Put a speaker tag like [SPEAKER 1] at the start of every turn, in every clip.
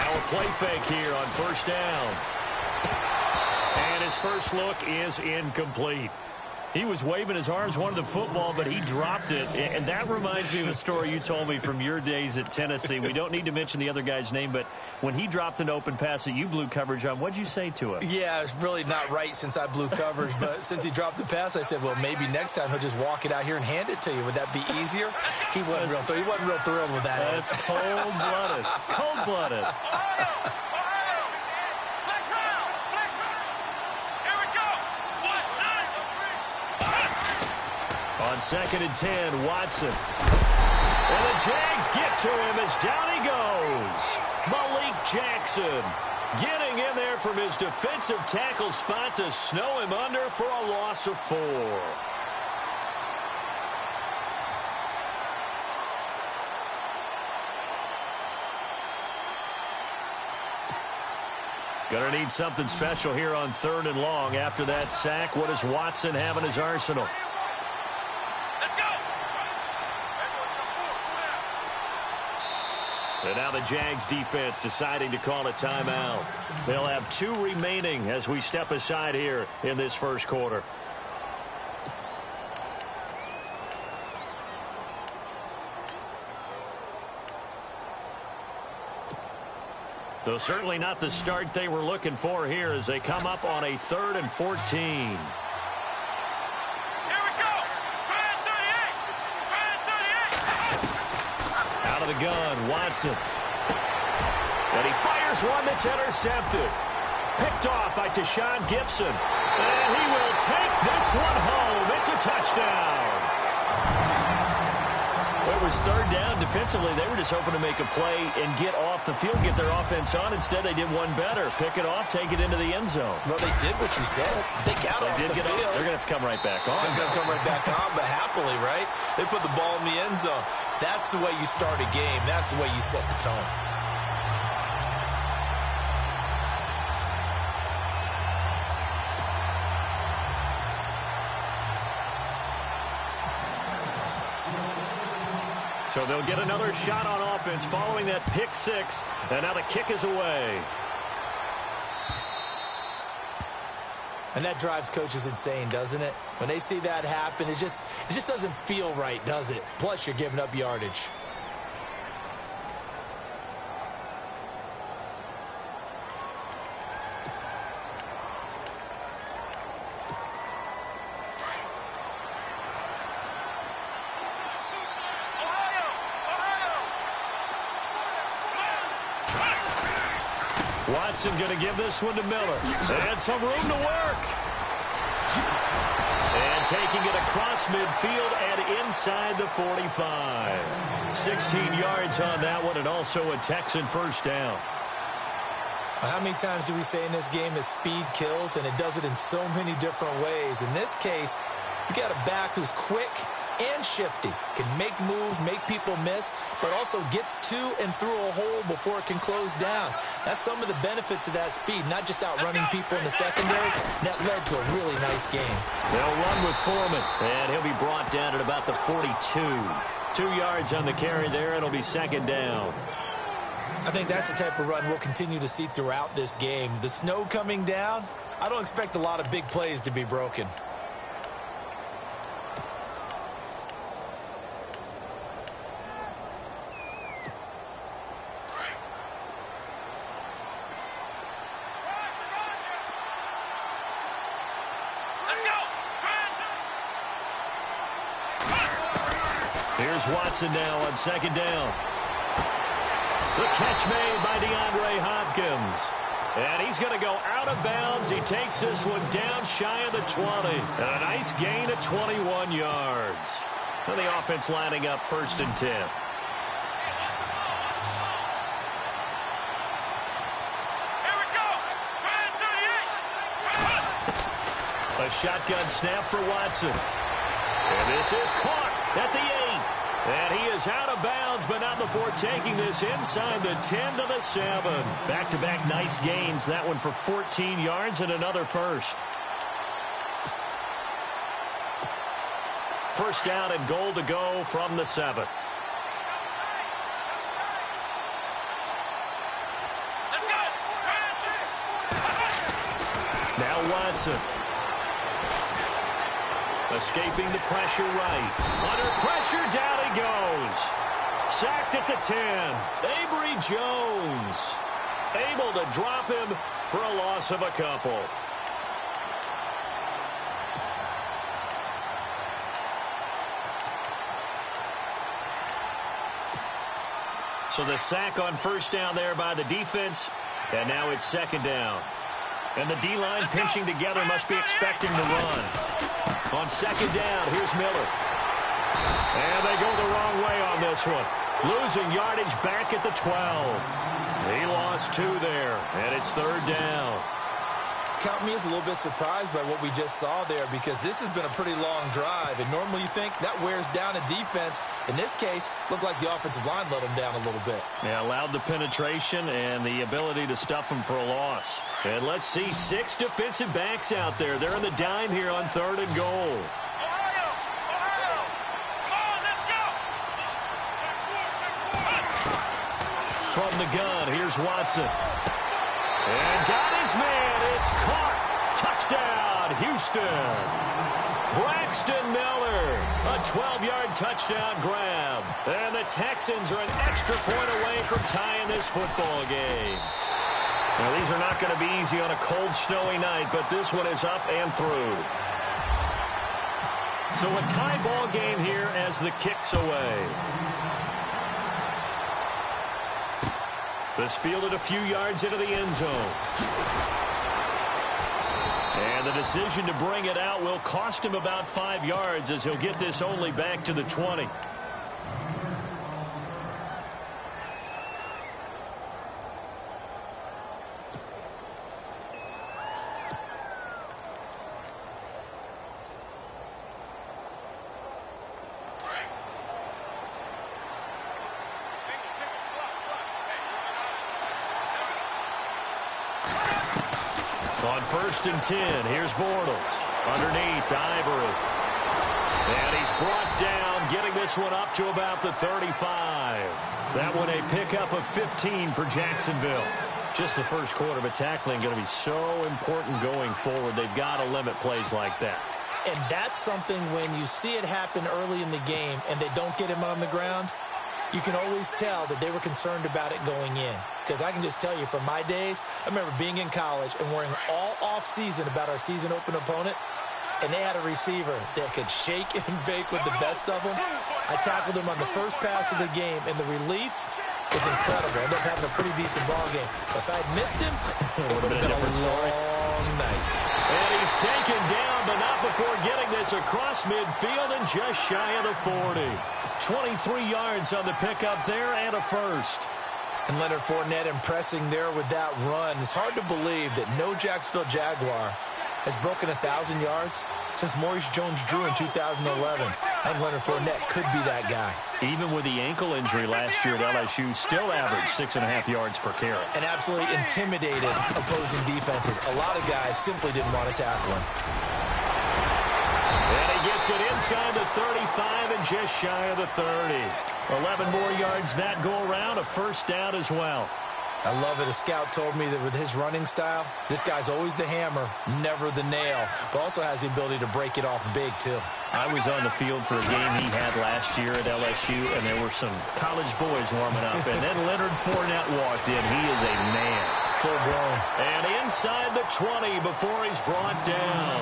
[SPEAKER 1] Now a play fake here on first down. And his first look is incomplete. He was waving his arms, wanted the football, but he dropped it. And that reminds me of a story you told me from your days at Tennessee. We don't need to mention the other guy's name, but when he dropped an open pass that you blew coverage on, what'd you say to him?
[SPEAKER 2] Yeah, it's really not right since I blew coverage, but since he dropped the pass, I said, well, maybe next time he'll just walk it out here and hand it to you. Would that be easier? He wasn't real thrilled with that.
[SPEAKER 1] That's cold-blooded. Cold-blooded. On 2nd and 10, Watson. And the Jags get to him as down he goes. Malik Jackson getting in there from his defensive tackle spot to snow him under for a loss of 4. Gonna need something special here on 3rd and long. After that sack, what does Watson have in his arsenal? And now the Jags defense deciding to call a timeout. They'll have 2 remaining as we step aside here in this first quarter. Though certainly not the start they were looking for here as they come up on a 3rd and 14. The gun, Watson. And he fires one that's intercepted. Picked off by Tashawn Gibson. And he will take this one home. It's a touchdown. It was 3rd down. Defensively, they were just hoping to make a play and get off the field, get their offense on. Instead, they did one better. Pick it off, take it into the end zone.
[SPEAKER 2] Well, they did what you said. They got off the field.
[SPEAKER 1] They're going to have to come right back on.
[SPEAKER 2] They're going to come right back on, but happily, right? They put the ball in the end zone. That's the way you start a game. That's the way you set the tone.
[SPEAKER 1] So they'll get another shot on offense following that pick 6. And now the kick is away.
[SPEAKER 2] And that drives coaches insane, doesn't it? When they see that happen, it just doesn't feel right, does it? Plus, you're giving up yardage.
[SPEAKER 1] Watson going to give this one to Miller. And some room to work. And taking it across midfield and inside the 45. 16 yards on that one, and also a Texan first down.
[SPEAKER 2] How many times do we say in this game that speed kills, and it does it in so many different ways? In this case, you got a back who's quick and shifty, can make moves, make people miss, but also gets to and through a hole before it can close down. That's some of the benefits of that speed, not just outrunning people in the secondary. That led to a really nice game.
[SPEAKER 1] They'll run with Foreman, and he'll be brought down at about the 42. 2 yards on the carry there. It'll be 2nd down.
[SPEAKER 2] I think that's the type of run we'll continue to see throughout this game. The snow coming down, I don't expect a lot of big plays to be broken.
[SPEAKER 1] Here's Watson now on 2nd down. The catch made by DeAndre Hopkins. And he's going to go out of bounds. He takes this one down shy of the 20. And a nice gain of 21 yards. And the offense lining up 1st and 10. A shotgun snap for Watson. And this is caught at the 8. And he is out of bounds, but not before taking this inside the 10 to the 7. Back-to-back nice gains. That one for 14 yards and another first. First down and goal to go from the 7. Now Watson. Escaping the pressure right. Under pressure, down he goes. Sacked at the 10. Avery Jones able to drop him for a loss of a couple. So the sack on first down there by the defense, and now it's second down. And the D-line pinching together must be expecting the run. On second down, here's Miller. And they go the wrong way on this one. Losing yardage back at the 12. He lost 2 there, and it's third down.
[SPEAKER 2] Count me as a little bit surprised by what we just saw there, because this has been a pretty long drive, and normally you think that wears down a defense. In this case, looked like the offensive line let them down a little bit.
[SPEAKER 1] Yeah, allowed the penetration and the ability to stuff them for a loss. And let's see, 6 defensive backs out there. They're in the dime here on third and goal. From the gun, here's Watson. And got his man. It's caught. Touchdown, Houston. Braxton Miller, a 12-yard touchdown grab. And the Texans are an extra point away from tying this football game. Now, these are not going to be easy on a cold, snowy night, but this one is up and through. So a tie ball game here as the kick's away. This fielded a few yards into the end zone. And the decision to bring it out will cost him about 5 yards, as he'll get this only back to the 20. On first and 10, here's Bortles. Underneath to Ivory. And he's brought down, getting this one up to about the 35. That one a pickup of 15 for Jacksonville. Just the first quarter, but tackling going to be so important going forward. They've got to limit plays like that.
[SPEAKER 2] And that's something when you see it happen early in the game and they don't get him on the ground, you can always tell that they were concerned about it going in. Because I can just tell you from my days, I remember being in college and worrying all off-season about our season open opponent, and they had a receiver that could shake and bake with the best of them. I tackled him on the first pass of the game, and the relief was incredible. I ended up having a pretty decent ball game. But if I had missed him, it would have been a different story. Long night.
[SPEAKER 1] And he's taken down, but not before getting this across midfield and just shy of the 40. 23 yards on the pickup there and a first.
[SPEAKER 2] And Leonard Fournette impressing there with that run. It's hard to believe that no Jacksonville Jaguar has broken 1,000 yards since Maurice Jones-Drew in 2011. I think Leonard Fournette could be that guy.
[SPEAKER 1] Even with the ankle injury last year at LSU, still averaged 6.5 yards per carry.
[SPEAKER 2] And absolutely intimidated opposing defenses. A lot of guys simply didn't want to tackle him.
[SPEAKER 1] And he gets it inside the 35 and just shy of the 30. 11 more yards that go around, a first down as well.
[SPEAKER 2] I love it. A scout told me that with his running style, this guy's always the hammer, never the nail, but also has the ability to break it off big, too.
[SPEAKER 1] I was on the field for a game he had last year at LSU, and there were some college boys warming up, and then Leonard Fournette walked in. He is a man.
[SPEAKER 2] Full grown.
[SPEAKER 1] And inside the 20 before he's brought down.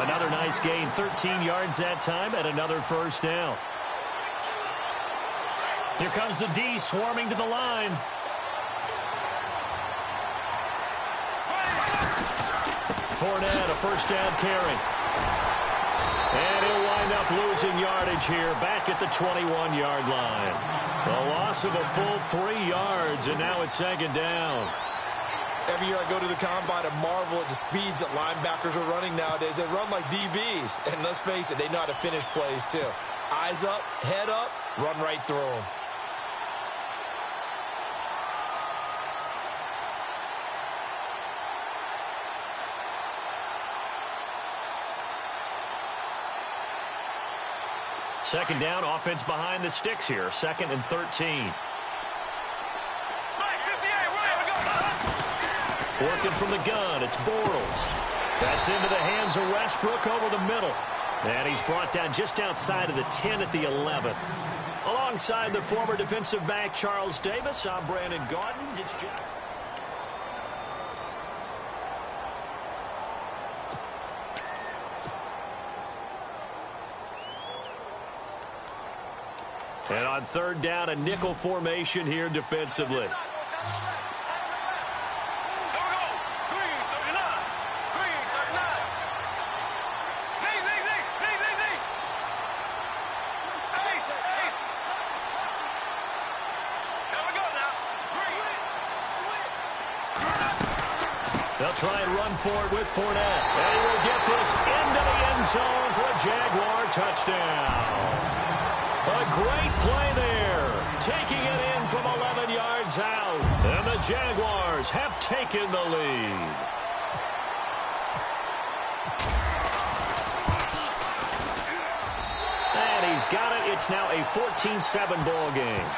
[SPEAKER 1] Another nice gain, 13 yards that time, and another first down. Here comes the D swarming to the line. Fournette, a first down carry. And he'll wind up losing yardage here back at the 21-yard line. A loss of a full 3 yards, and now it's second down.
[SPEAKER 2] Every year I go to the combine and marvel at the speeds that linebackers are running nowadays. They run like DBs. And let's face it, they know how to finish plays too. Eyes up, head up, run right through them.
[SPEAKER 1] Second down, offense behind the sticks here. 2nd and 13. Working from the gun, it's Bortles. That's into the hands of Westbrook over the middle. And he's brought down just outside of the 10 at the 11. Alongside the former defensive back Charles Davis, I'm Brandon Gaudin. It's Jack. And on third down, a nickel formation here defensively. They'll try and run for it with Fournette. And he will get this into the end zone for a Jaguar touchdown. A great play there. Taking it in from 11 yards out. And the Jaguars have taken the lead. And he's got it. It's now a 14-7 ball game.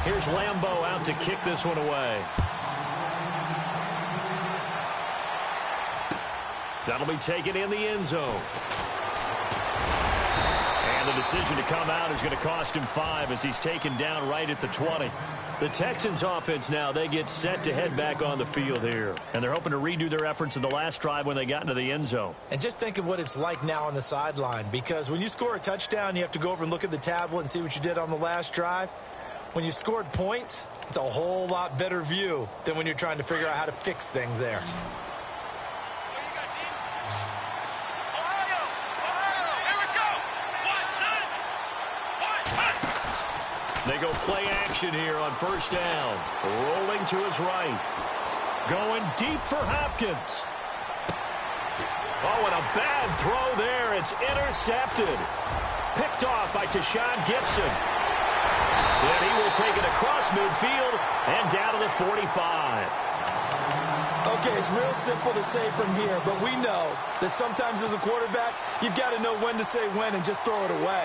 [SPEAKER 1] Here's Lambeau out to kick this one away. That'll be taken in the end zone. And the decision to come out is going to cost him 5 as he's taken down right at the 20. The Texans offense now, they get set to head back on the field here. And they're hoping to redo their efforts in the last drive when they got into the end zone.
[SPEAKER 2] And just think of what it's like now on the sideline, because when you score a touchdown, you have to go over and look at the tablet and see what you did on the last drive. When you scored points, it's a whole lot better view than when you're trying to figure out how to fix things there.
[SPEAKER 1] They go play action here on first down. Rolling to his right. Going deep for Hopkins. Oh, and a bad throw there. It's intercepted. Picked off by Tashawn Gibson. And he will take it across midfield and down to the 45.
[SPEAKER 2] Okay, it's real simple to say from here, but we know that sometimes as a quarterback, you've got to know when to say when and just throw it away.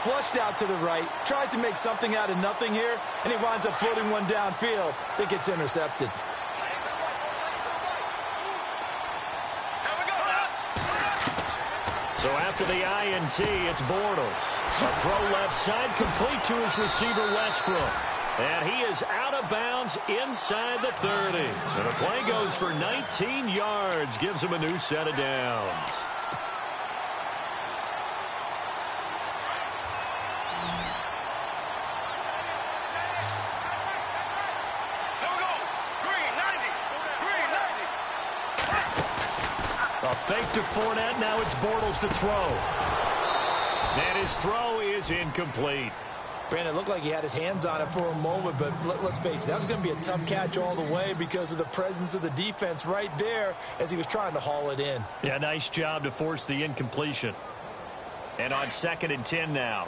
[SPEAKER 2] Flushed out to the right, tries to make something out of nothing here, and he winds up floating one downfield that gets intercepted.
[SPEAKER 1] So after the INT, it's Bortles. A throw left side complete to his receiver, Westbrook. And he is out of bounds inside the 30. And the play goes for 19 yards, gives him a new set of downs. A fake to Fournette. Now it's Bortles to throw. And his throw is incomplete.
[SPEAKER 2] Brandon, it looked like he had his hands on it for a moment, but let's face it, that was going to be a tough catch all the way because of the presence of the defense right there as he was trying to haul it in.
[SPEAKER 1] Yeah, nice job to force the incompletion. And on 2nd and 10 now.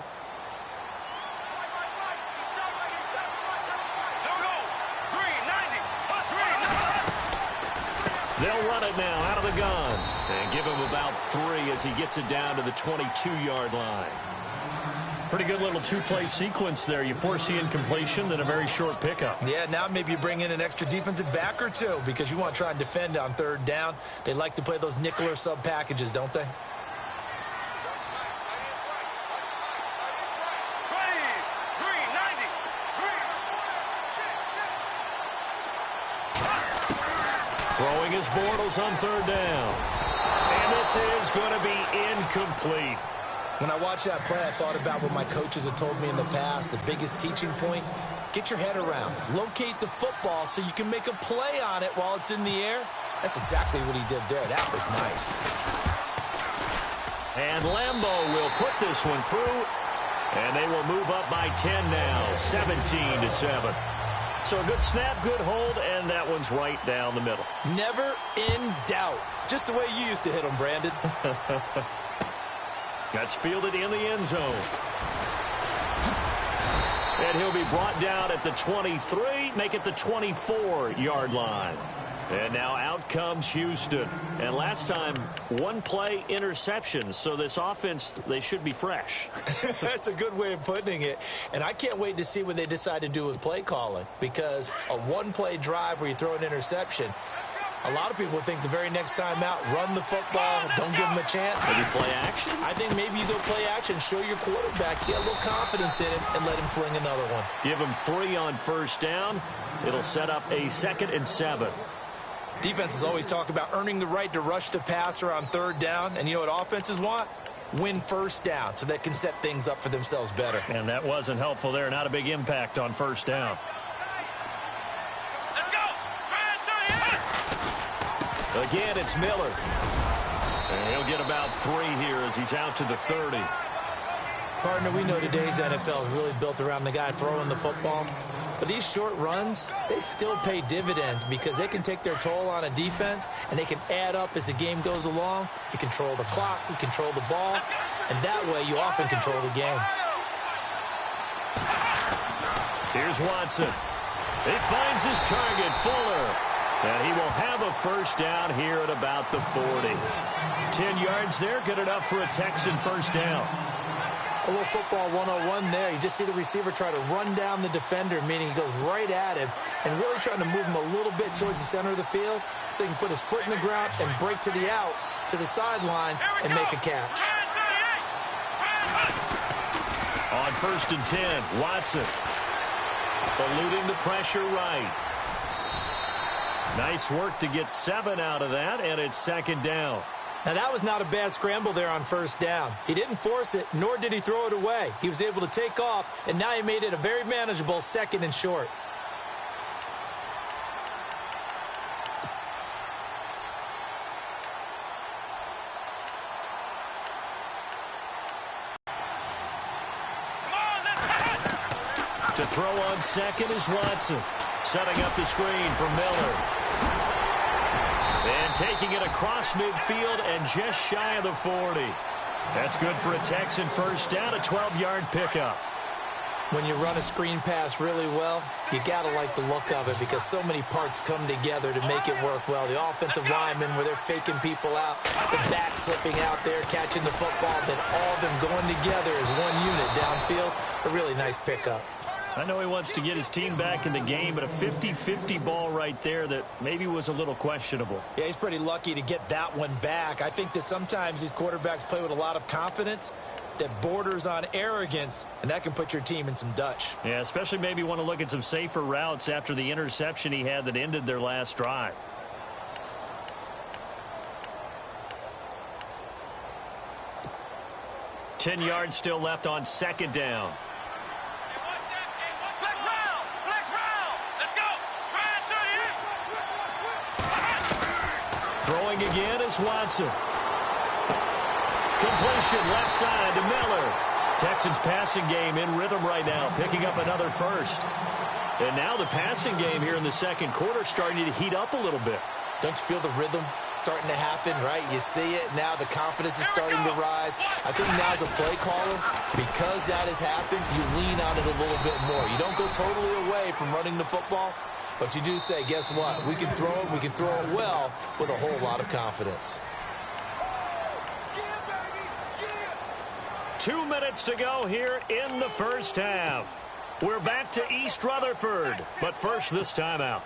[SPEAKER 1] They'll run it now out of the gun and give him about 3 as he gets it down to the 22-yard line. Pretty good little two-play sequence there. You force the incompletion, then a very short pickup.
[SPEAKER 2] Yeah, now maybe you bring in an extra defensive back or two because you want to try and defend on third down. They like to play those nickel or sub packages, don't they?
[SPEAKER 1] Throwing his Bortles on third down. And this is going to be incomplete.
[SPEAKER 2] When I watched that play, I thought about what my coaches had told me in the past. The biggest teaching point, get your head around. Locate the football so you can make a play on it while it's in the air. That's exactly what he did there. That was nice.
[SPEAKER 1] And Lambeau will put this one through. And they will move up by 10 now, 17-7. So a good snap, good hold, and that one's right down the middle.
[SPEAKER 2] Never in doubt. Just the way you used to hit them, Brandon.
[SPEAKER 1] That's fielded in the end zone. And he'll be brought down at the 23, make it the 24-yard line. And now out comes Houston. And last time, one-play interception. So this offense, they should be fresh.
[SPEAKER 2] That's a good way of putting it. And I can't wait to see what they decide to do with play calling. Because a one-play drive where you throw an interception, a lot of people think the very next time out, run the football, don't give them a chance.
[SPEAKER 1] Maybe play action?
[SPEAKER 2] I think maybe you go play action, show your quarterback, get a little confidence in him, and let him fling another one.
[SPEAKER 1] Give him 3 on first down. It'll set up a 2nd and 7.
[SPEAKER 2] Defenses always talk about earning the right to rush the passer on third down. And you know what offenses want? Win first down so they can set things up for themselves better.
[SPEAKER 1] And that wasn't helpful there. Not a big impact on first down. Again, it's Miller. And he'll get about 3 here as he's out to the 30.
[SPEAKER 2] Partner, we know today's NFL is really built around the guy throwing the football. But these short runs, they still pay dividends because they can take their toll on a defense, and they can add up as the game goes along. You control the clock, you control the ball, and that way you often control the game.
[SPEAKER 1] Here's Watson. He finds his target, Fuller. And he will have a first down here at about the 40. 10 yards there, good enough for a Texan first down.
[SPEAKER 2] A little football 101 there. You just see the receiver try to run down the defender, meaning he goes right at him and really trying to move him a little bit towards the center of the field so he can put his foot in the ground and break to the out, to the sideline, and make a catch.
[SPEAKER 1] On 1st and 10, Watson. Eluding the pressure right. Nice work to get 7 out of that, and it's 2nd down.
[SPEAKER 2] Now, that was not a bad scramble there on first down. He didn't force it, nor did he throw it away. He was able to take off, and now he made it a very manageable 2nd and short.
[SPEAKER 1] To throw on 2nd is Watson. Setting up the screen for Miller. And taking it across midfield and just shy of the 40. That's good for a Texan first down, a 12-yard pickup.
[SPEAKER 2] When you run a screen pass really well, you got to like the look of it because so many parts come together to make it work well. The offensive linemen where they're faking people out, the back slipping out there, catching the football, then all of them going together as one unit downfield. A really nice pickup.
[SPEAKER 1] I know he wants to get his team back in the game, but a 50-50 ball right there that maybe was a little questionable.
[SPEAKER 2] Yeah, he's pretty lucky to get that one back. I think that sometimes these quarterbacks play with a lot of confidence that borders on arrogance, and that can put your team in some Dutch.
[SPEAKER 1] Yeah, especially maybe want to look at some safer routes after the interception he had that ended their last drive. Ten yards still left on 2nd down. Throwing again is Watson. Completion left side to Miller. Texans passing game in rhythm right now, picking up another first. And now the passing game here in the 2nd quarter starting to heat up a little bit.
[SPEAKER 2] Don't you feel the rhythm starting to happen, right? You see it. Now the confidence is starting to rise. I think now as a play caller, because that has happened, you lean on it a little bit more. You don't go totally away from running the football, but you do say, guess what? We can throw it. We can throw it well with a whole lot of confidence.
[SPEAKER 1] 2 minutes to go here in the first half. We're back to East Rutherford, but first this timeout.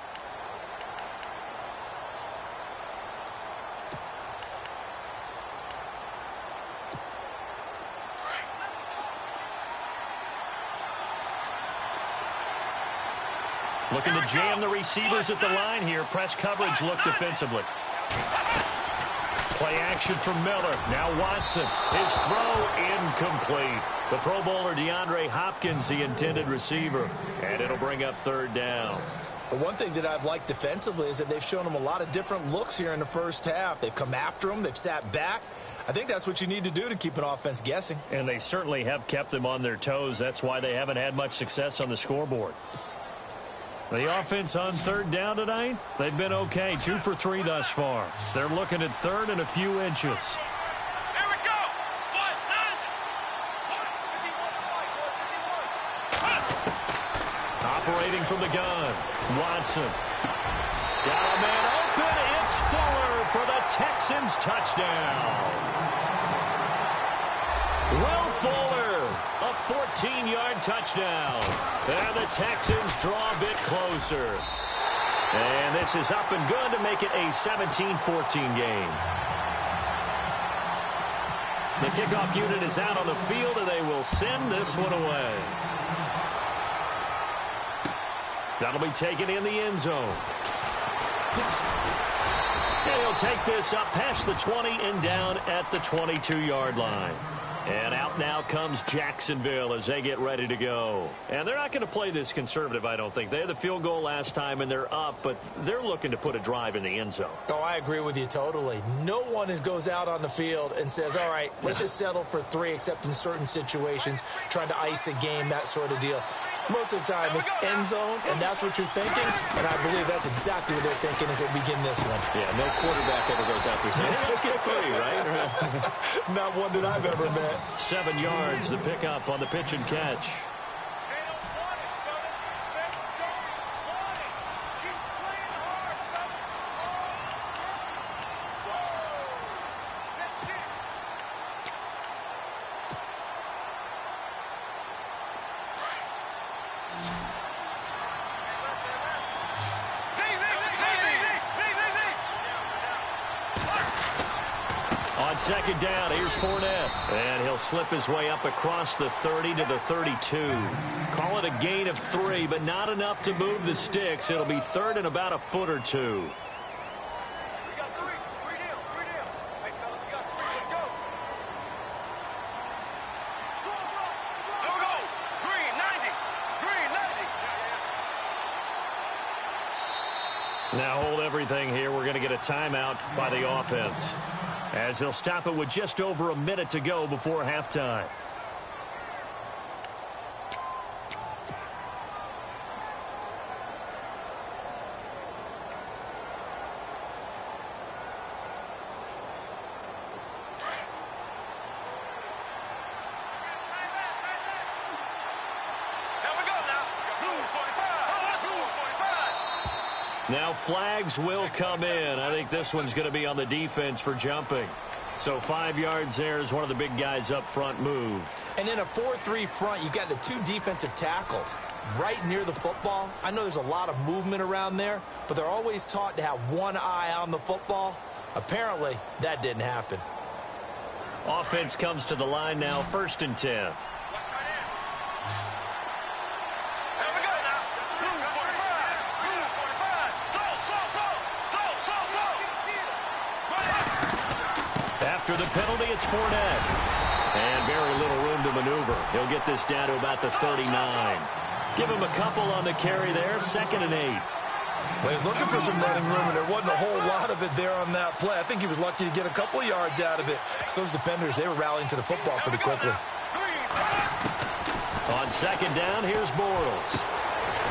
[SPEAKER 1] Looking to jam the receivers at the line here. Press coverage look defensively. Play action from Miller. Now Watson. His throw incomplete. The Pro Bowler DeAndre Hopkins, the intended receiver. And it'll bring up 3rd down.
[SPEAKER 2] But one thing that I've liked defensively is that they've shown them a lot of different looks here in the first half. They've come after them. They've sat back. I think that's what you need to do to keep an offense guessing.
[SPEAKER 1] And they certainly have kept them on their toes. That's why they haven't had much success on the scoreboard. The offense on 3rd down tonight, they've been okay. 2 for 3 thus far. They're looking at 3rd and a few inches.
[SPEAKER 3] Here we go.
[SPEAKER 1] 1, 9. Operating from the gun. Watson Got a man open. It's Fuller for the Texans touchdown. Will Fuller, a 14-yard touchdown. And the Texans draw a bit closer. And this is up and good to make it a 17-14 game. The kickoff unit is out on the field, and they will send this one away. That'll be taken in the end zone. And he'll take this up past the 20 and down at the 22-yard line. And out now comes Jacksonville as they get ready to go. And they're not going to play this conservative, I don't think. They had the field goal last time, and they're up, but they're looking to put a drive in the end zone.
[SPEAKER 2] Oh, I agree with you totally. No one goes out on the field and says, all right, let's just settle for 3, except in certain situations, trying to ice a game, that sort of deal. Most of the time, it's end zone, and that's what you're thinking. And I believe that's exactly what they're thinking as they begin this one.
[SPEAKER 1] Yeah, no quarterback ever goes out there saying, hey, let's get 3, right?
[SPEAKER 2] Not one that I've ever met.
[SPEAKER 1] 7 yards, the pickup on the pitch and catch. Second down, here's Fournette. And he'll slip his way up across the 30 to the 32. Call it a gain of 3, but not enough to move the sticks. It'll be third and about a foot or 2. Now hold everything here. We're going to get a timeout by the offense, as they'll stop it with just over a minute to go before halftime. Now flags will come in. I think this one's going to be on the defense for jumping. So 5 yards there as one of the big guys up front moved. And in a 4-3 front, you got the 2 defensive tackles right near the football. I know there's a lot of movement around there, but they're always taught to have one eye on the football. Apparently, that didn't happen. Offense comes to the line now, 1st and 10. After the penalty, it's Fournette. And very little room to maneuver. He'll get this down to about the 39. Give him a couple on the carry there, 2nd and 8.
[SPEAKER 2] Well, he was looking for some running room, and there wasn't a whole lot of it there on that play. I think he was lucky to get a couple of yards out of it. So those defenders, they were rallying to the football pretty quickly.
[SPEAKER 1] On 2nd down, here's Bortles.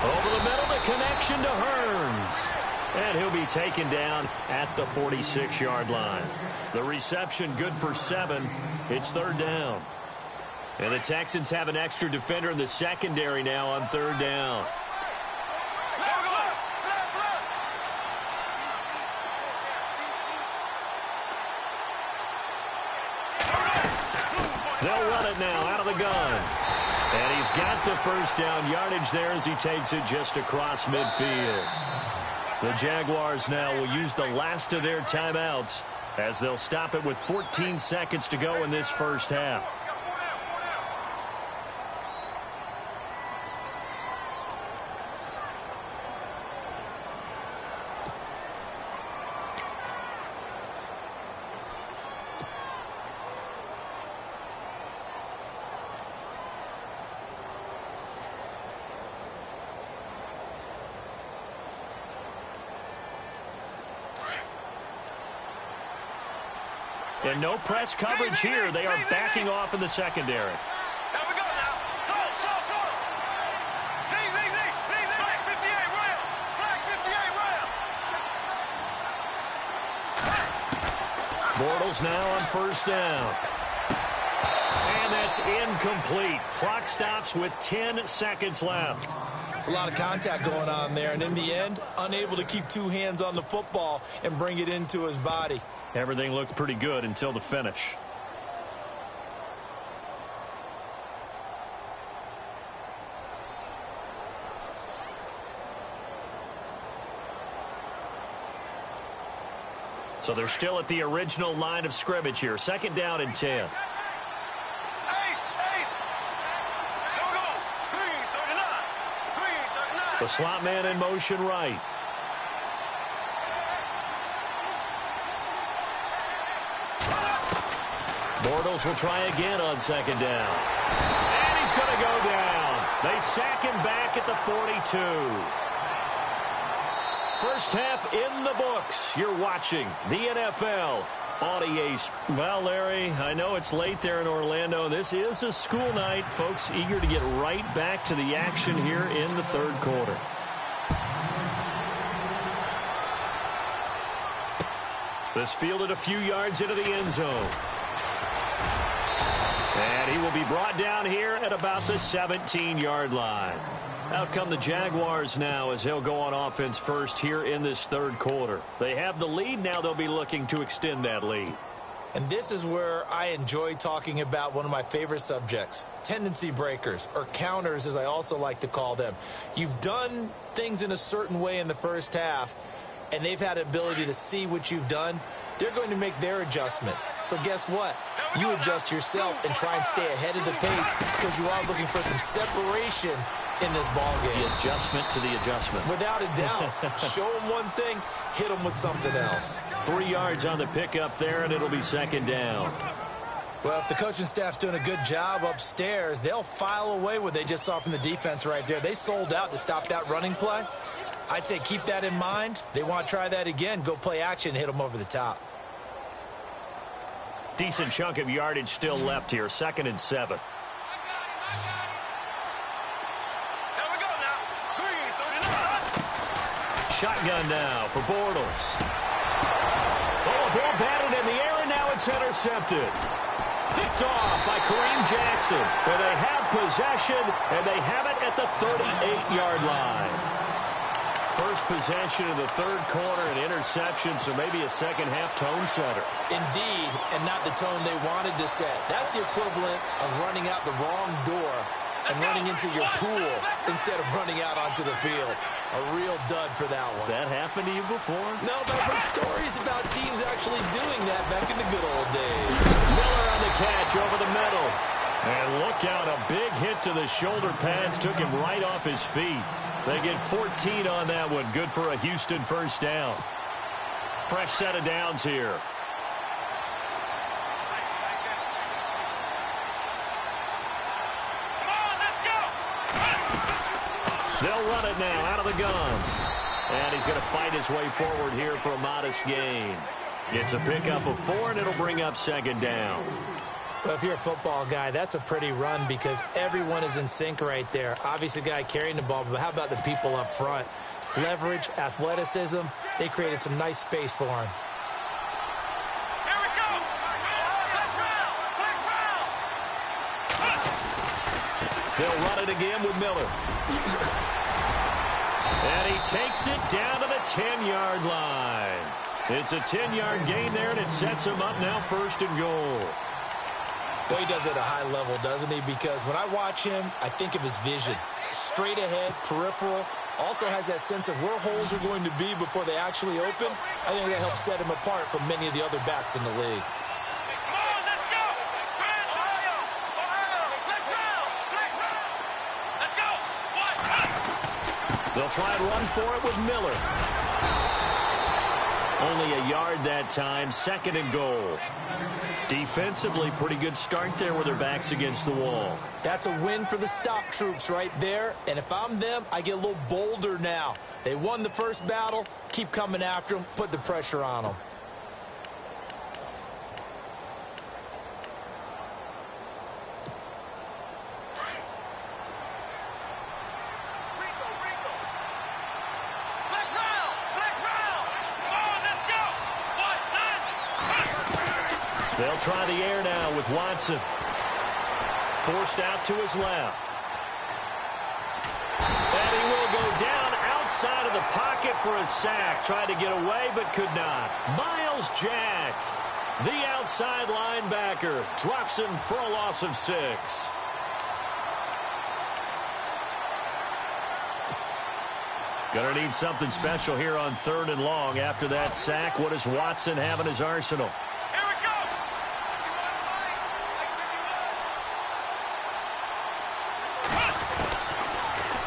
[SPEAKER 1] Over the middle, the connection to Hearns. And he'll be taken down at the 46-yard line. The reception good for 7. It's 3rd down. And the Texans have an extra defender in the secondary now on 3rd down. They'll run it now out of the gun. And he's got the 1st down yardage there as he takes it just across midfield. The Jaguars now will use the last of their timeouts as they'll stop it with 14 seconds to go in this first half. And no press coverage here. They are backing off in the secondary.
[SPEAKER 3] Here we go now. Go. Black 58 round. Black 58 round.
[SPEAKER 1] Bortles now on 1st down. And that's incomplete. Clock stops with 10 seconds left.
[SPEAKER 2] It's a lot of contact going on there, and in the end, unable to keep two hands on the football and bring it into his body.
[SPEAKER 1] Everything looked pretty good until the finish. So they're still at the original line of scrimmage here. 2nd down and 10. The slot man in motion right. Bortles will try again on 2nd down. And he's going to go down. They sack him back at the 42. First half in the books. You're watching the NFL on EA. Well, Larry, I know it's late there in Orlando. This is a school night. Folks eager to get right back to the action here in the 3rd quarter. This fielded a few yards into the end zone. And he will be brought down here at about the 17-yard line. Out come the Jaguars now as they'll go on offense first here in this 3rd quarter. They have the lead. Now they'll be looking to extend that lead.
[SPEAKER 2] And this is where I enjoy talking about one of my favorite subjects, tendency breakers, or counters as I also like to call them. You've done things in a certain way in the first half, and they've had the ability to see what you've done. They're going to make their adjustments. So guess what? You adjust yourself and try and stay ahead of the pace because you are looking for some separation in this ball game.
[SPEAKER 1] The adjustment to the adjustment.
[SPEAKER 2] Without a doubt. Show them one thing, hit them with something else.
[SPEAKER 1] 3 yards on the pickup there, and it'll be 2nd down.
[SPEAKER 2] Well, if the coaching staff's doing a good job upstairs, they'll file away what they just saw from the defense right there. They sold out to stop that running play. I'd say keep that in mind. They want to try that again. Go play action, hit them over the top.
[SPEAKER 1] Decent chunk of yardage still left here. 2nd and 7. Shotgun now for Bortles. Oh, a ball batted in the air, and now it's intercepted. Picked off by Kareem Jackson. And they have possession, and they have it at the 38-yard line. First possession of the 3rd quarter, an interception, so maybe a second-half tone setter.
[SPEAKER 2] Indeed, and not the tone they wanted to set. That's the equivalent of running out the wrong door and running into your pool instead of running out onto the field. A real dud for that one.
[SPEAKER 1] Has that happened to you before?
[SPEAKER 2] No, but I've heard stories about teams actually doing that back in the good old days.
[SPEAKER 1] Miller on the catch over the middle. And look out, a big hit to the shoulder pads took him right off his feet. They get 14 on that one. Good for a Houston first down. Fresh set of downs here. They'll run it now out of the gun. And he's going to fight his way forward here for a modest gain. It's a pickup of 4, and it'll bring up 2nd down.
[SPEAKER 2] Well, if you're a football guy, that's a pretty run because everyone is in sync right there. Obviously, the guy carrying the ball, but how about the people up front? Leverage, athleticism, they created some nice space for him.
[SPEAKER 3] Here we go!
[SPEAKER 1] They'll run it again with Miller. And he takes it down to the 10-yard line. It's a 10-yard gain there, and it sets him up now 1st and goal.
[SPEAKER 2] Well, he does it at a high level, doesn't he? Because when I watch him, I think of his vision. Straight ahead, peripheral. Also has that sense of where holes are going to be before they actually open. I think that helps set him apart from many of the other backs in the league.
[SPEAKER 3] Come on, let's go! Ohio! Let's go!
[SPEAKER 1] They'll try and run for it with Miller. Only a yard that time, 2nd and goal. Defensively, pretty good start there with their backs against the wall.
[SPEAKER 2] That's a win for the stop troops right there. And if I'm them, I get a little bolder now. They won the first battle. Keep coming after them. Put the pressure on them.
[SPEAKER 1] They'll try the air now with Watson. Forced out to his left. And he will inside of the pocket for a sack. Tried to get away, but could not. Miles Jack, the outside linebacker, drops him for a loss of 6. Gonna need something special here on 3rd and long. After that sack, what does Watson have in his arsenal?
[SPEAKER 3] Here we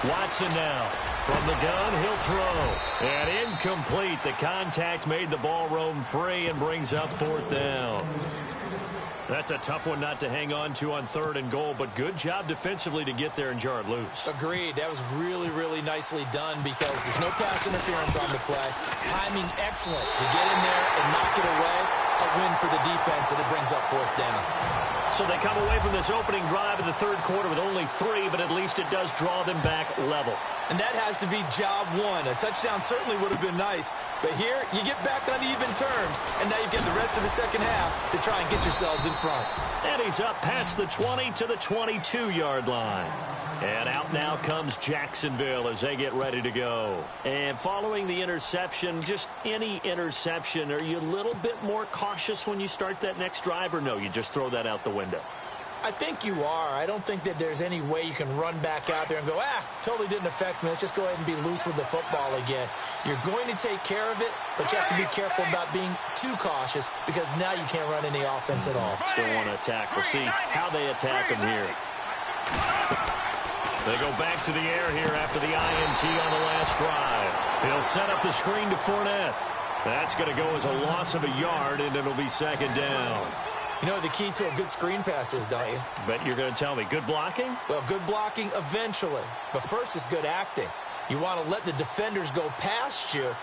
[SPEAKER 3] go.
[SPEAKER 1] Watson now. From the gun, he'll throw. And incomplete. The contact made the ball roam free and brings up 4th down. That's a tough one not to hang on to on 3rd and goal, but good job defensively to get there and jar it loose.
[SPEAKER 2] Agreed. That was really, really nicely done because there's no pass interference on the play. Timing excellent to get in there and knock it away. A win for the defense, and it brings up 4th down.
[SPEAKER 1] So they come away from this opening drive in the 3rd quarter with only 3, but at least it does draw them back level.
[SPEAKER 2] And that has to be job one. A touchdown certainly would have been nice. But here, you get back on even terms. And now you get the rest of the second half to try and get yourselves in front.
[SPEAKER 1] And he's up past the 20 to the 22-yard line. And out now comes Jacksonville as they get ready to go. And following the interception, just any interception, are you a little bit more cautious when you start that next drive, or no, you just throw that out the window?
[SPEAKER 2] I think you are. I don't think that there's any way you can run back out there and go, totally didn't affect me. Let's just go ahead and be loose with the football again. You're going to take care of it, but you have to be careful about being too cautious because now you can't run any offense at all.
[SPEAKER 1] Still want to attack. We'll see how they attack them here. They go back to the air here after the INT on the last drive. He'll set up the screen to Fournette. That's going to go as a loss of a yard, and it'll be 2nd down.
[SPEAKER 2] You know what the key to a good screen pass is, don't you?
[SPEAKER 1] Bet you're going to tell me. Good blocking?
[SPEAKER 2] Well, good blocking eventually. But first is good acting. You want to let the defenders go past you,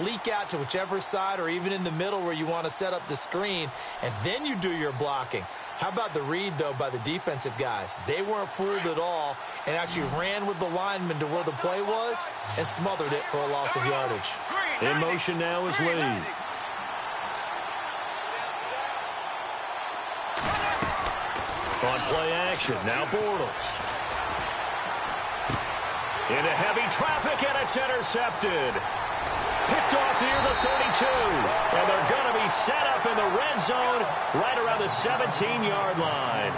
[SPEAKER 2] leak out to whichever side or even in the middle where you want to set up the screen, and then you do your blocking. How about the read, though, by the defensive guys? They weren't fooled at all and actually ran with the lineman to where the play was and smothered it for a loss of yardage.
[SPEAKER 1] In motion now is Lee. On play action, now Bortles. Into heavy traffic, and it's intercepted. Picked off near the 32. And they're going to be set up in the red zone right around the 17-yard line.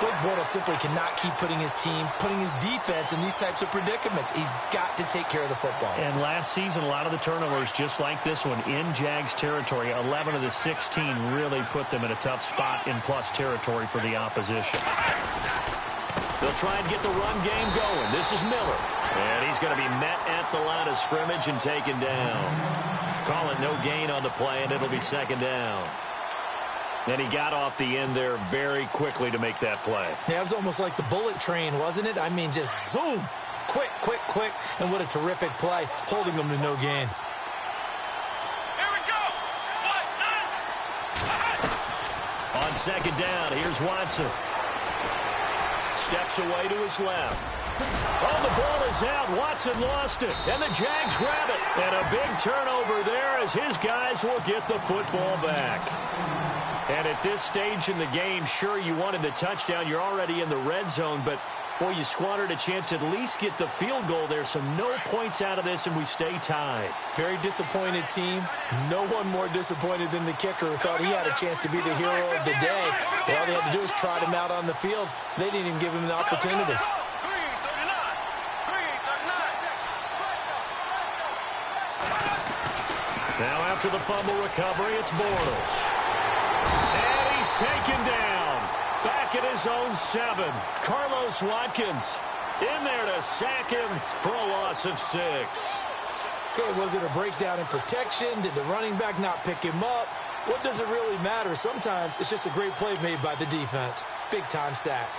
[SPEAKER 2] Blake Bortles simply cannot keep putting his team, putting his defense in these types of predicaments. He's got to take care of the football.
[SPEAKER 1] And last season, a lot of the turnovers, just like this one, in Jags territory, 11 of the 16 really put them in a tough spot in plus territory for the opposition. They'll try and get the run game going. This is Miller. And he's going to be met at the line of scrimmage and taken down. Call it no gain on the play, and it'll be 2nd down. And he got off the end there very quickly to make that play.
[SPEAKER 2] Yeah, it was almost like the bullet train, wasn't it? I mean, just zoom. Quick, quick, quick. And what a terrific play, holding them to no gain.
[SPEAKER 3] Here we go.
[SPEAKER 1] On 2nd down, here's Watson. Steps away to his left. Oh, the ball is out. Watson lost it. And the Jags grab it. And a big turnover there as his guys will get the football back. And at this stage in the game, sure, you wanted the touchdown. You're already in the red zone, but, boy, you squandered a chance to at least get the field goal there, so no points out of this, and we stay tied.
[SPEAKER 2] Very disappointed team. No one more disappointed than the kicker who thought he had a chance to be the hero of the day. But all they had to do was trot him out on the field. They didn't even give him an opportunity.
[SPEAKER 1] Now after the fumble recovery, it's Bortles. And he's taken down. Back at his own 7. Carlos Watkins in there to sack him for a loss of 6.
[SPEAKER 2] Okay, was it a breakdown in protection? Did the running back not pick him up? What does it really matter? Sometimes it's just a great play made by the defense. Big-time sack.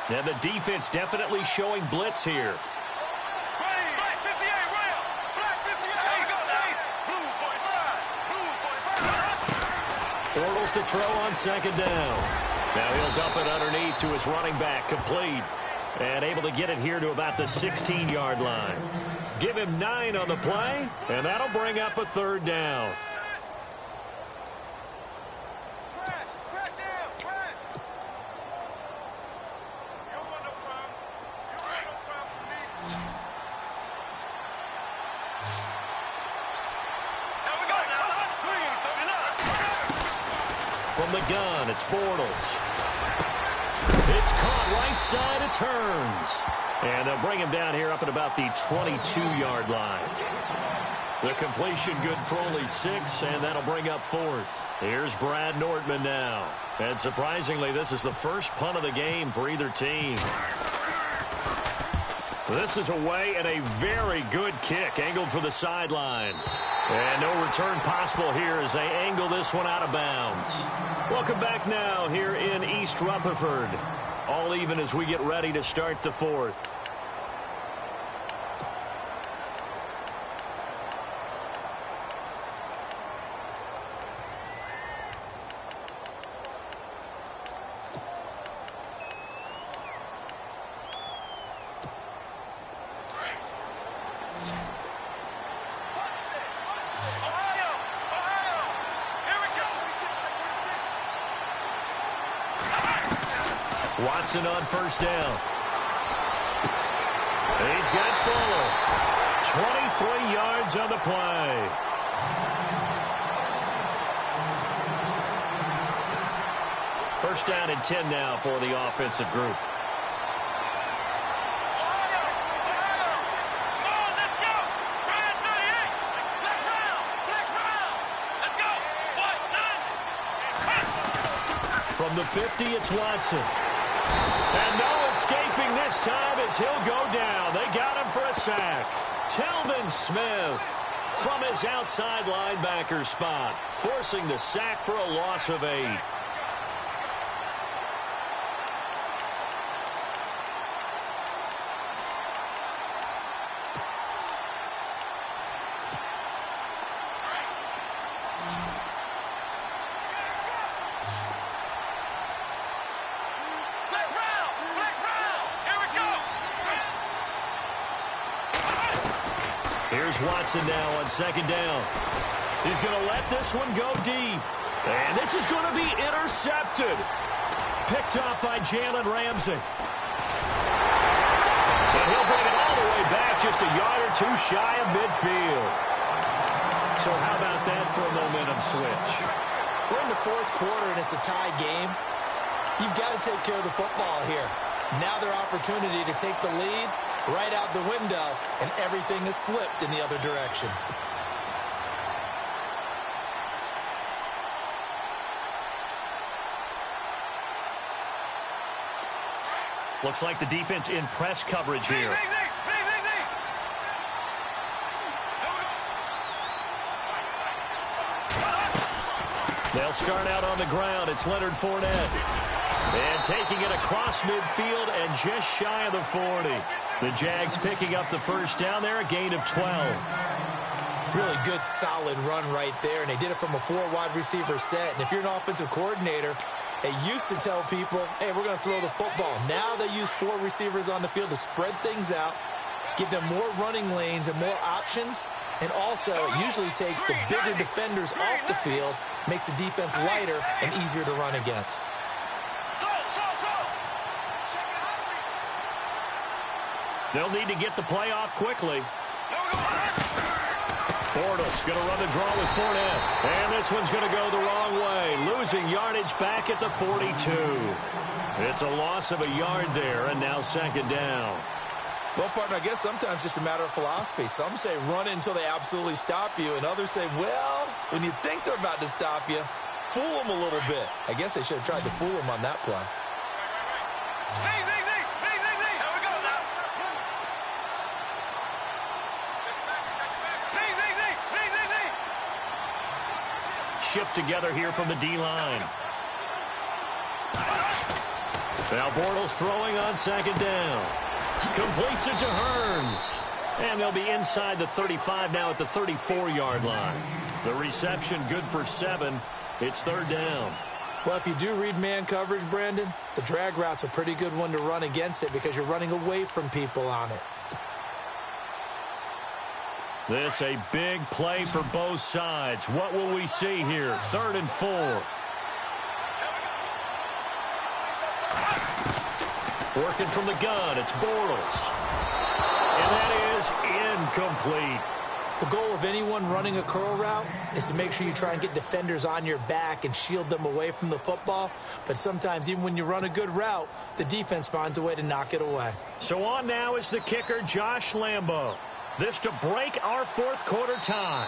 [SPEAKER 1] And the defense definitely showing blitz here.
[SPEAKER 3] Black 58, rail. Black 58. There you go, Blue 45. Blue 45.
[SPEAKER 1] Bortles to throw on 2nd down. Now he'll dump it underneath to his running back, complete. And able to get it here to about the 16-yard line. Give him 9 on the play, and that'll bring up a 3rd down. From the gun, it's Bortles. It's caught right side. It turns. And they'll bring him down here up at about the 22-yard line. The completion good for only 6, and that'll bring up 4th. Here's Brad Nortman now. And surprisingly, this is the first punt of the game for either team. This is away and a very good kick angled for the sidelines. And no return possible here as they angle this one out of bounds. Welcome back now here in East Rutherford. All even as we get ready to start the 4th. Watson on first down. He's got Fuller. 23 yards on the play. First down and 10 now for the offensive group. From the 50, it's Watson. And no escaping this time as he'll go down. They got him for a sack. Telvin Smith from his outside linebacker spot, forcing the sack for a loss of 8. Here's Watson now on second down. He's going to let this one go deep. And this is going to be intercepted. Picked off by Jalen Ramsey. And he'll bring it all the way back just a yard or two shy of midfield. So how about that for a momentum switch?
[SPEAKER 2] We're in the 4th quarter and it's a tie game. You've got to take care of the football here. Now their opportunity to take the lead right out the window, and everything is flipped in the other direction.
[SPEAKER 1] Looks like the defense in press coverage here. They'll start out on the ground. It's Leonard Fournette. And taking it across midfield and just shy of the 40. The Jags picking up the first down there, a gain of 12.
[SPEAKER 2] Really good, solid run right there, and they did it from a 4-wide receiver set. And if you're an offensive coordinator, they used to tell people, hey, we're going to throw the football. Now they use 4 receivers on the field to spread things out, give them more running lanes and more options, and also it usually takes the bigger defenders off the field, makes the defense lighter and easier to run against.
[SPEAKER 1] They'll need to get the play off quickly. Bortles going to run the draw with Fournette. And this one's going to go the wrong way. Losing yardage back at the 42. It's a loss of a yard there, and now second down.
[SPEAKER 2] Well, partner, I guess sometimes it's just a matter of philosophy. Some say run until they absolutely stop you, and others say, well, when you think they're about to stop you, fool them a little bit. I guess they should have tried to fool them on that play.
[SPEAKER 1] Shift together here from the D-line. Now Bortles throwing on second down. Completes it to Hearns. And they'll be inside the 35 now at the 34-yard line. The reception good for 7. It's third down.
[SPEAKER 2] Well, if you do read man coverage, Brandon, the drag route's a pretty good one to run against it because you're running away from people on it.
[SPEAKER 1] This a big play for both sides. What will we see here? 3rd and 4. Working from the gun, it's Bortles. And that is incomplete.
[SPEAKER 2] The goal of anyone running a curl route is to make sure you try and get defenders on your back and shield them away from the football. But sometimes, even when you run a good route, the defense finds a way to knock it away.
[SPEAKER 1] So on now is the kicker, Josh Lambo. This to break our fourth quarter tie.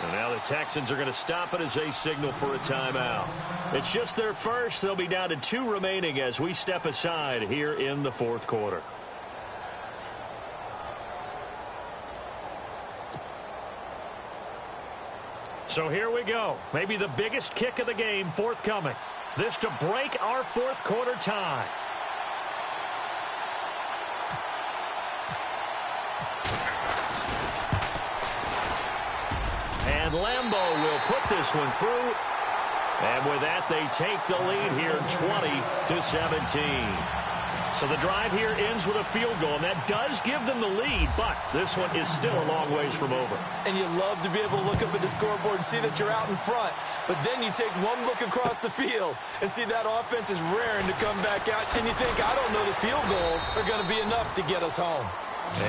[SPEAKER 1] And now the Texans are going to stop it as they signal for a timeout. It's just their first. They'll be down to 2 remaining as we step aside here in the fourth quarter. So here we go. Maybe the biggest kick of the game forthcoming. This to break our fourth quarter tie. And Lambo will put this one through. And with that, they take the lead here 20-17. So the drive here ends with a field goal, and that does give them the lead, but this one is still a long ways from over.
[SPEAKER 2] And you love to be able to look up at the scoreboard and see that you're out in front, but then you take one look across the field and see that offense is raring to come back out, and you think, I don't know, the field goals are going to be enough to get us home.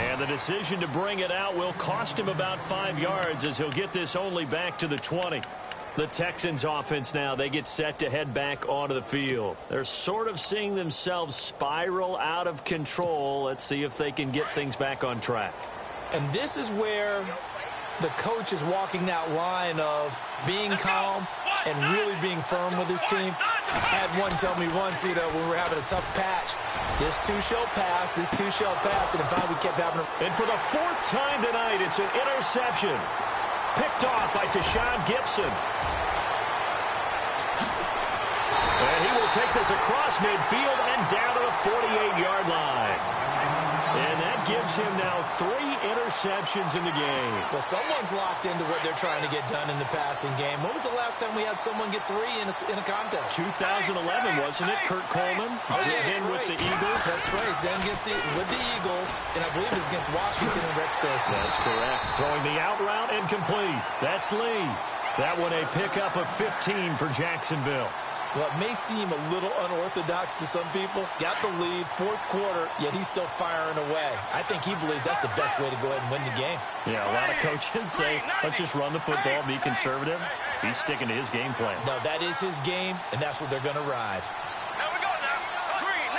[SPEAKER 1] And the decision to bring it out will cost him about 5 yards as he'll get this only back to the 20. The Texans offense now, they get set to head back onto the field. They're sort of seeing themselves spiral out of control. Let's see if they can get things back on track.
[SPEAKER 2] And this is where the coach is walking that line of being calm and really being firm with his team. I had one tell me once, when we were having a tough patch, this too shall pass, this too shall pass, and in fact we kept having a...
[SPEAKER 1] And for the 4th time tonight, it's an interception. Picked off by Tashawn Gibson. And he will take this across midfield and down to the 48-yard line. And that gives him now 3 interceptions in the game.
[SPEAKER 2] Well, someone's locked into what they're trying to get done in the passing game. When was the last time we had someone get 3 in a contest?
[SPEAKER 1] 2011, wasn't it? Kurt Coleman.
[SPEAKER 2] Oh, yeah,
[SPEAKER 1] again with the Eagles.
[SPEAKER 2] That's right. He's then with the Eagles, and I believe it's against Washington and Rex Grossman.
[SPEAKER 1] That's correct. Throwing the out route and complete. That's Lee. That one a pickup of 15 for Jacksonville.
[SPEAKER 2] Well, it may seem a little unorthodox to some people. Got the lead, 4th quarter, yet he's still firing away. I think he believes that's the best way to go ahead and win the game.
[SPEAKER 1] Yeah, a lot of coaches say, let's just run the football, be conservative. He's sticking to his game plan.
[SPEAKER 2] No, that is his game, and that's what they're going to ride.
[SPEAKER 3] Now we go now. Green,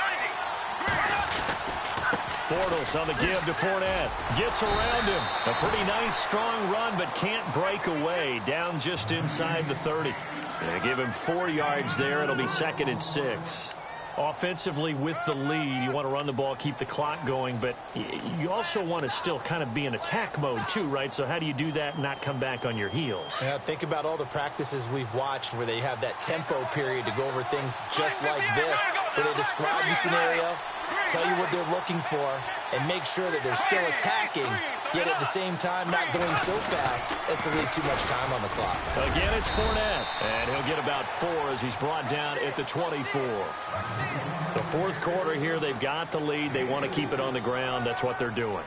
[SPEAKER 3] 90.
[SPEAKER 1] Bortles on the give to Fournette. Gets around him. A pretty nice, strong run, but can't break away. Down just inside the 30. They give him 4 yards there. It'll be 2nd and 6. Offensively with the lead, you want to run the ball, keep the clock going, but you also want to still kind of be in attack mode too, right? So how do you do that and not come back on your heels?
[SPEAKER 2] Yeah, think about all the practices we've watched where they have that tempo period to go over things just like this, where they describe the scenario, tell you what they're looking for, and make sure that they're still attacking, yet at the same time not going so fast as to leave too much time on the clock.
[SPEAKER 1] Again, it's Fournette, and he'll get about 4 as he's brought down at the 24. The 4th quarter here, they've got the lead. They want to keep it on the ground. That's what they're doing.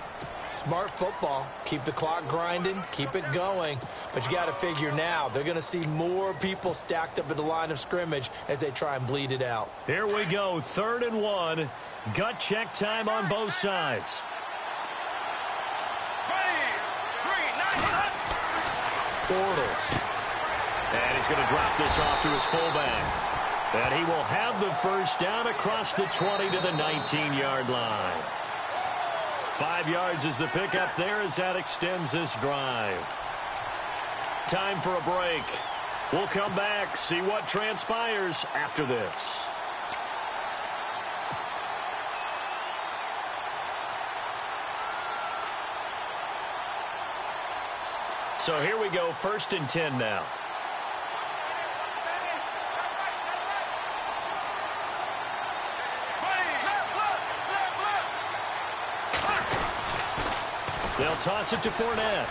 [SPEAKER 2] Smart football. Keep the clock grinding. Keep it going. But you got to figure now, they're going to see more people stacked up at the line of scrimmage as they try and bleed it out.
[SPEAKER 1] Here we go, 3rd and 1. Gut check time on both sides. Bortles. And he's going to drop this off to his fullback. And he will have the first down across the 20 to the 19-yard line. 5 yards is the pickup there as that extends this drive. Time for a break. We'll come back, see what transpires after this. So here we go, 1st and 10 now. They'll toss it to Fournette.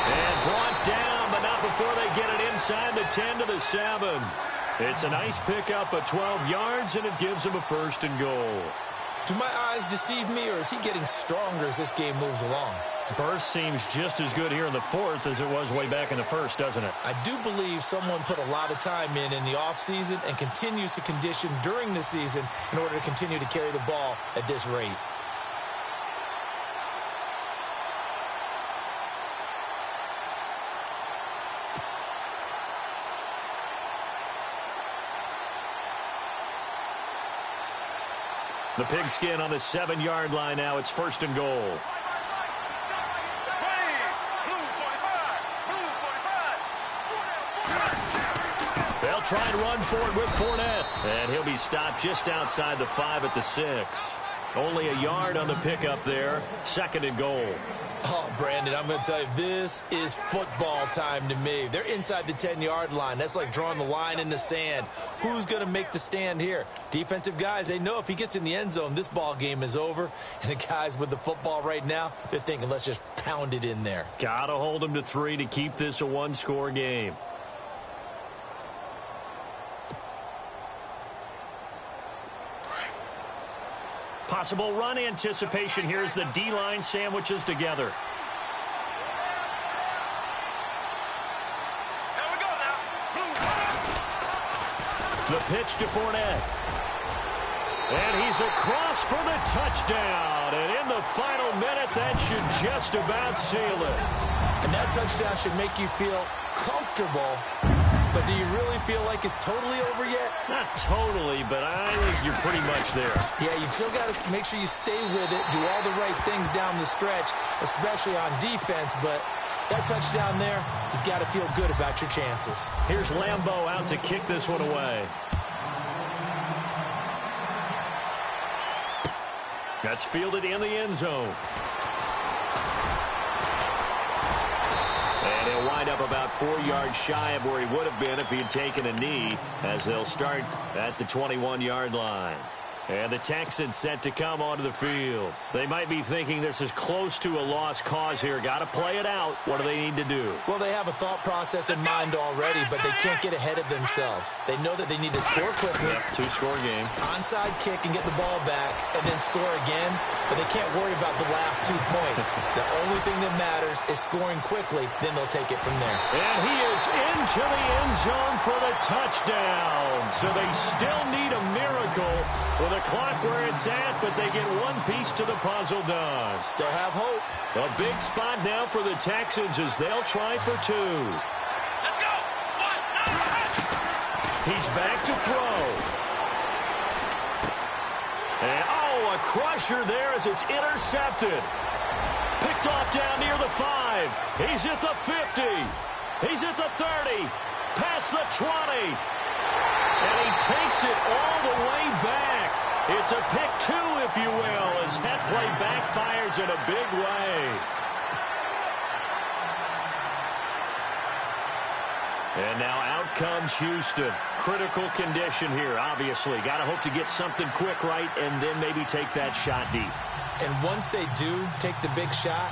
[SPEAKER 1] And brought down, but not before they get it inside the 10 to the 7. It's a nice pickup of 12 yards, and it gives them a 1st and goal.
[SPEAKER 2] Do my eyes deceive me, or is he getting stronger as this game moves along?
[SPEAKER 1] Burst seems just as good here in the 4th as it was way back in the 1st, doesn't it?
[SPEAKER 2] I do believe someone put a lot of time in the offseason and continues to condition during the season in order to continue to carry the ball at this rate.
[SPEAKER 1] The pigskin on the 7-yard line now. It's first and goal. They'll try and run for it with Fournette. And he'll be stopped just outside the 5 at the 6. Only a yard on the pickup there. Second and goal.
[SPEAKER 2] Oh, Brandon, I'm going to tell you, this is football time to me. They're inside the 10-yard line. That's like drawing the line in the sand. Who's going to make the stand here? Defensive guys, they know if he gets in the end zone, this ball game is over. And the guys with the football right now, they're thinking, let's just pound it in there.
[SPEAKER 1] Got to hold them to 3 to keep this a one-score game. Possible run anticipation here as the D-line sandwiches together.
[SPEAKER 3] Here we go now.
[SPEAKER 1] The pitch to Fournette. And he's across for the touchdown. And in the final minute, that should just about seal it.
[SPEAKER 2] And that touchdown should make you feel comfortable. But do you really feel like it's totally over yet?
[SPEAKER 1] Not totally, but I think you're pretty much there.
[SPEAKER 2] Yeah, you've still got to make sure you stay with it, do all the right things down the stretch, especially on defense. But that touchdown there, you've got to feel good about your chances.
[SPEAKER 1] Here's Lambeau out to kick this one away. That's fielded in the end zone. And he'll wind up about 4 yards shy of where he would have been if he had taken a knee, as they'll start at the 21-yard line. And the Texans set to come onto the field. They might be thinking this is close to a lost cause here. Got to play it out. What do they need to do?
[SPEAKER 2] Well, they have a thought process in mind already, but they can't get ahead of themselves. They know that they need to score quickly.
[SPEAKER 1] Yep, 2-score game.
[SPEAKER 2] Onside kick and get the ball back and then score again, but they can't worry about the last 2 points. The only thing that matters is scoring quickly, then they'll take it from there.
[SPEAKER 1] And he is into the end zone for the touchdown. So they still need a miracle with the clock where it's at, but they get one piece to the puzzle done.
[SPEAKER 2] Still have hope.
[SPEAKER 1] A big spot now for the Texans as they'll try for 2.
[SPEAKER 3] Let's go. 1,
[SPEAKER 1] He's back to throw. And, a crusher there as it's intercepted. Picked off down near the 5. He's at the 50. He's at the 30. Past the 20. And he takes it all the way back. It's a pick 2, if you will, as that play backfires in a big way. And now out comes Houston. Critical condition here, obviously. Got to hope to get something quick right and then maybe take that shot deep.
[SPEAKER 2] And once they do take the big shot,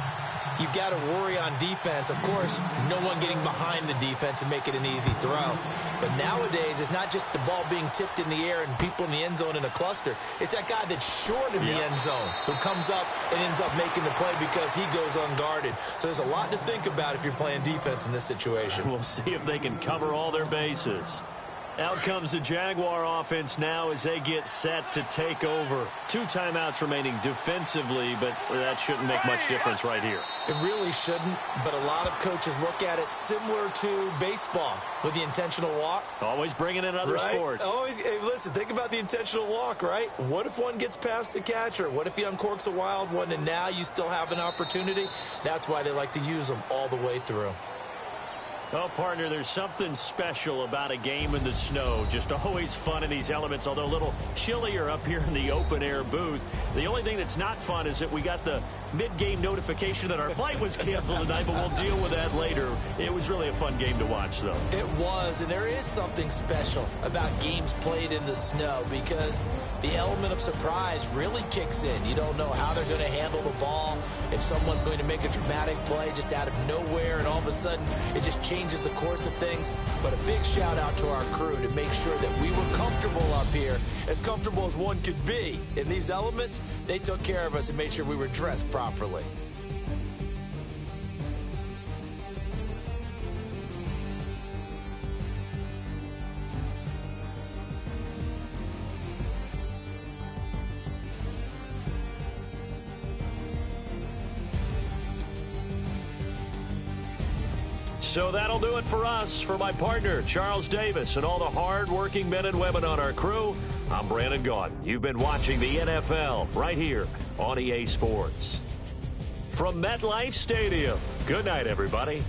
[SPEAKER 2] you've got to worry on defense. Of course, no one getting behind the defense and make it an easy throw. But nowadays, it's not just the ball being tipped in the air and people in the end zone in a cluster. It's that guy that's short in the end zone who comes up and ends up making the play because he goes unguarded. So there's a lot to think about if you're playing defense in this situation.
[SPEAKER 1] We'll see if they can cover all their bases. Out comes the Jaguar offense now as they get set to take over. 2 timeouts remaining defensively, but that shouldn't make much difference right here.
[SPEAKER 2] It really shouldn't, but a lot of coaches look at it similar to baseball with the intentional walk.
[SPEAKER 1] Always bringing in other sports.
[SPEAKER 2] Always, hey, listen, think about the intentional walk, right? What if one gets past the catcher? What if he uncorks a wild one and now you still have an opportunity? That's why they like to use them all the way through.
[SPEAKER 1] Well, partner, there's something special about a game in the snow. Just always fun in these elements, although a little chillier up here in the open-air booth. The only thing that's not fun is that we got the mid-game notification that our flight was canceled tonight, but we'll deal with that later. It was really a fun game to watch, though.
[SPEAKER 2] It was, and there is something special about games played in the snow because the element of surprise really kicks in. You don't know how they're going to handle the ball, if someone's going to make a dramatic play just out of nowhere, and all of a sudden it just changes the course of things. But a big shout out to our crew to make sure that we were comfortable up here, as comfortable as one could be. In these elements, they took care of us and made sure we were dressed properly.
[SPEAKER 1] So that'll do it for us. For my partner, Charles Davis, and all the hard-working men and women on our crew, I'm Brandon Gaudin. You've been watching the NFL right here on EA Sports. From MetLife Stadium, good night, everybody.